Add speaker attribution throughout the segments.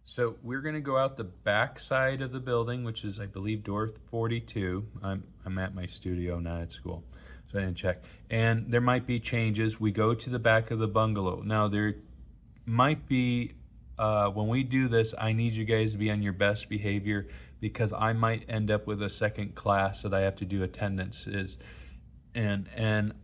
Speaker 1: So we're going to go out the back side of the building, which is, I believe, door 42. I'm at my studio, not at school, so I didn't check. And there might be changes. We go to the back of the bungalow. Now there might be, when we do this, I need you guys to be on your best behavior because I might end up with a second class that I have to do attendances, and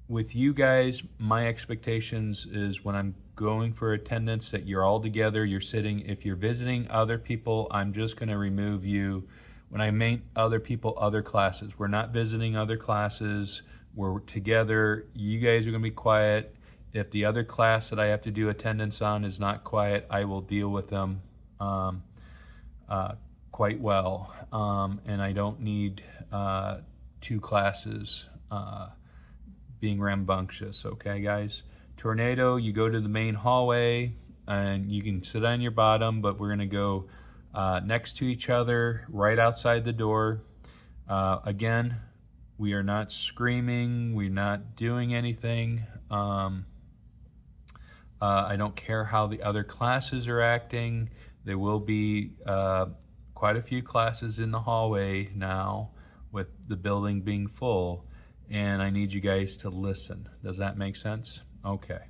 Speaker 1: with you guys, my expectations is when I'm going for attendance that you're all together, you're sitting. If you're visiting other people, I'm just going to remove you. When I meet other people, other classes, we're not visiting other classes. We're together. You guys are going to be quiet. If the other class that I have to do attendance on is not quiet, I will deal with them quite well. And I don't need two classes being rambunctious, okay, guys? Tornado, you go to the main hallway and you can sit on your bottom, but we're going to go next to each other right outside the door. Again, we are not screaming, we're not doing anything. I don't care how the other classes are acting. There will be quite a few classes in the hallway now with the building being full, and I need you guys to listen. Does that make sense? Okay.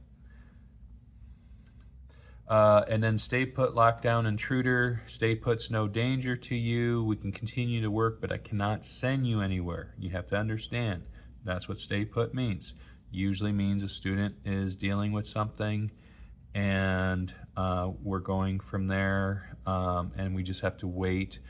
Speaker 1: And then stay put, lockdown, intruder. Stay put's no danger to you. We can continue to work, but I cannot send you anywhere. You have to understand. That's what stay put means. Usually means a student is dealing with something, and we're going from there, and we just have to wait.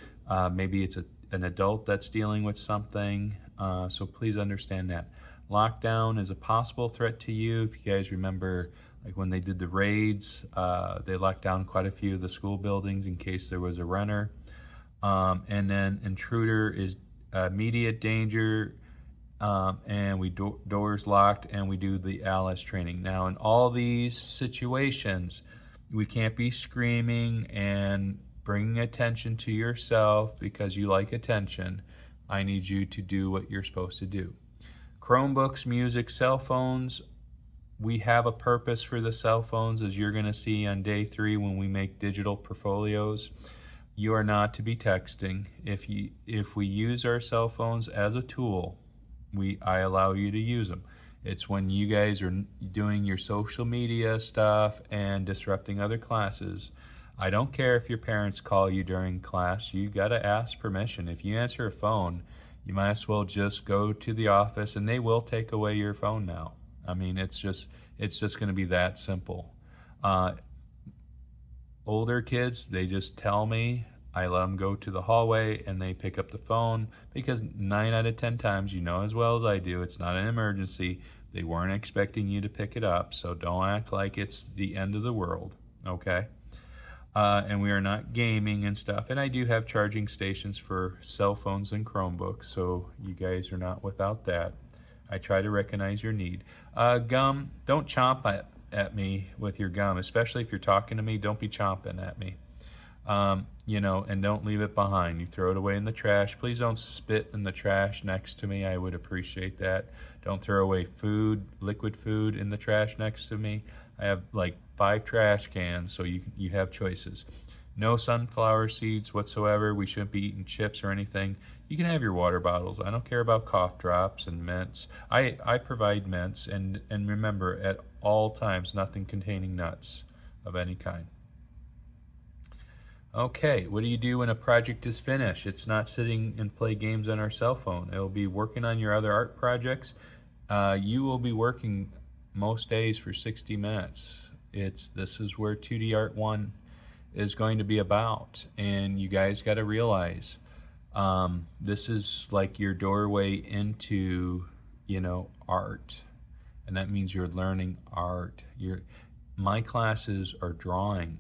Speaker 1: Maybe it's an adult that's dealing with something, so please understand that. Lockdown is a possible threat to you. If you guys remember, like when they did the raids, they locked down quite a few of the school buildings in case there was a runner. And then intruder is immediate danger, and we doors locked, and we do the ALICE training. Now, in all these situations, we can't be screaming and bringing attention to yourself because you like attention. I need you to do what you're supposed to do. Chromebooks, music, cell phones. We have a purpose for the cell phones, as you're going to see on day 3 when we make digital portfolios. You are not to be texting. If we use our cell phones as a tool, I allow you to use them. It's when you guys are doing your social media stuff and disrupting other classes. I don't care if your parents call you during class. You got to ask permission. If you answer a phone, you might as well just go to the office, and they will take away your phone now. I mean, it's just going to be that simple. Older kids, they just tell me. I let them go to the hallway, and they pick up the phone because 9 out of 10 times, you know as well as I do, it's not an emergency. They weren't expecting you to pick it up, so don't act like it's the end of the world, okay? And we are not gaming and stuff. And I do have charging stations for cell phones and Chromebooks, so you guys are not without that. I try to recognize your need. Gum, don't chomp at me with your gum, especially if you're talking to me. Don't be chomping at me. And don't leave it behind. You throw it away in the trash. Please don't spit in the trash next to me. I would appreciate that. Don't throw away food, liquid food in the trash next to me. I have like 5 trash cans, so you have choices. No sunflower seeds whatsoever. We shouldn't be eating chips or anything. You can have your water bottles. I don't care about cough drops and mints. I provide mints, and remember, at all times, nothing containing nuts of any kind. Okay, what do you do when a project is finished? It's not sitting and play games on our cell phone. It'll be working on your other art projects. You will be working most days for 60 minutes. This is where 2D Art 1 is going to be about, and you guys got to realize this is like your doorway into art, and that means you're learning art. My classes are drawing,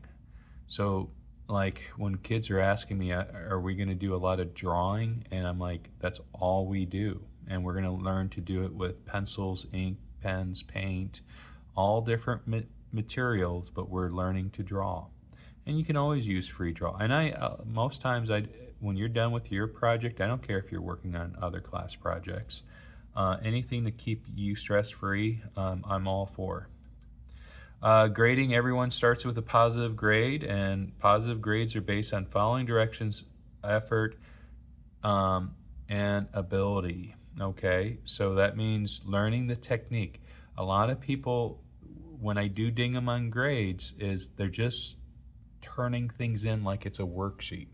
Speaker 1: so like when kids are asking me, are we going to do a lot of drawing, and I'm like, that's all we do, and we're going to learn to do it with pencils, ink, pens, paint, all different materials, but we're learning to draw. And you can always use free draw. And most times, when you're done with your project, I don't care if you're working on other class projects, anything to keep you stress-free, I'm all for. Grading, everyone starts with a positive grade, and positive grades are based on following directions, effort, and ability. Okay, so that means learning the technique. A lot of people, when I do ding them on grades, is they're just turning things in like it's a worksheet.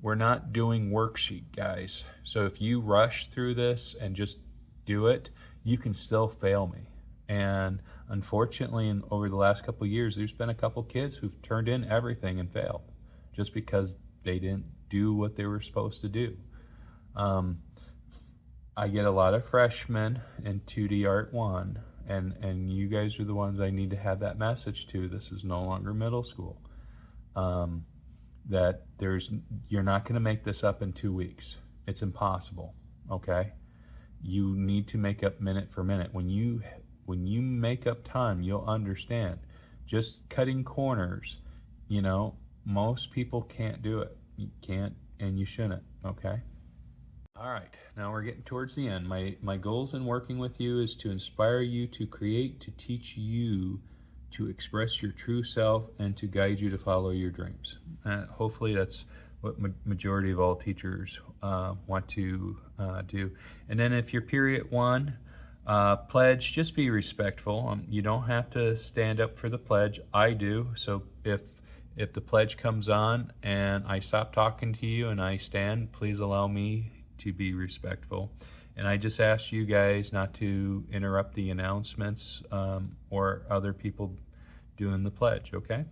Speaker 1: We're not doing worksheet, guys. So if you rush through this and just do it, you can still fail me. And unfortunately, over the last couple of years, there's been a couple kids who've turned in everything and failed just because they didn't do what they were supposed to do. I get a lot of freshmen in 2D Art 1, and you guys are the ones I need to have that message to. This is no longer middle school. That you're not going to make this up in 2 weeks. It's impossible, okay? You need to make up minute for minute. When you make up time, you'll understand. Just cutting corners, most people can't do it. You can't, and you shouldn't, okay? All right, now we're getting towards the end. My goals in working with you is to inspire you to create, to teach you to express your true self, and to guide you to follow your dreams. Hopefully that's what majority of all teachers want to do. And then if you're period 1, pledge, just be respectful. You don't have to stand up for the pledge. I do. So if the pledge comes on and I stop talking to you and I stand, please allow me to be respectful. And I just ask you guys not to interrupt the announcements or other people doing the pledge, okay?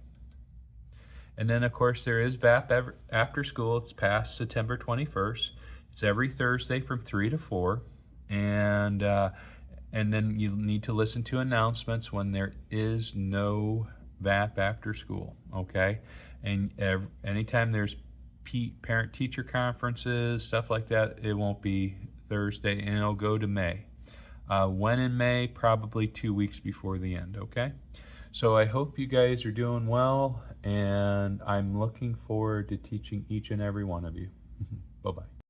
Speaker 1: And then, of course, there is VAP after school. It's past September 21st. It's every Thursday from 3 to 4. And then you need to listen to announcements when there is no VAP after school, okay? And anytime there's parent-teacher conferences, stuff like that, it won't be Thursday, and it'll go to May. When in May? Probably 2 weeks before the end, okay? So I hope you guys are doing well, and I'm looking forward to teaching each and every one of you. Bye-bye.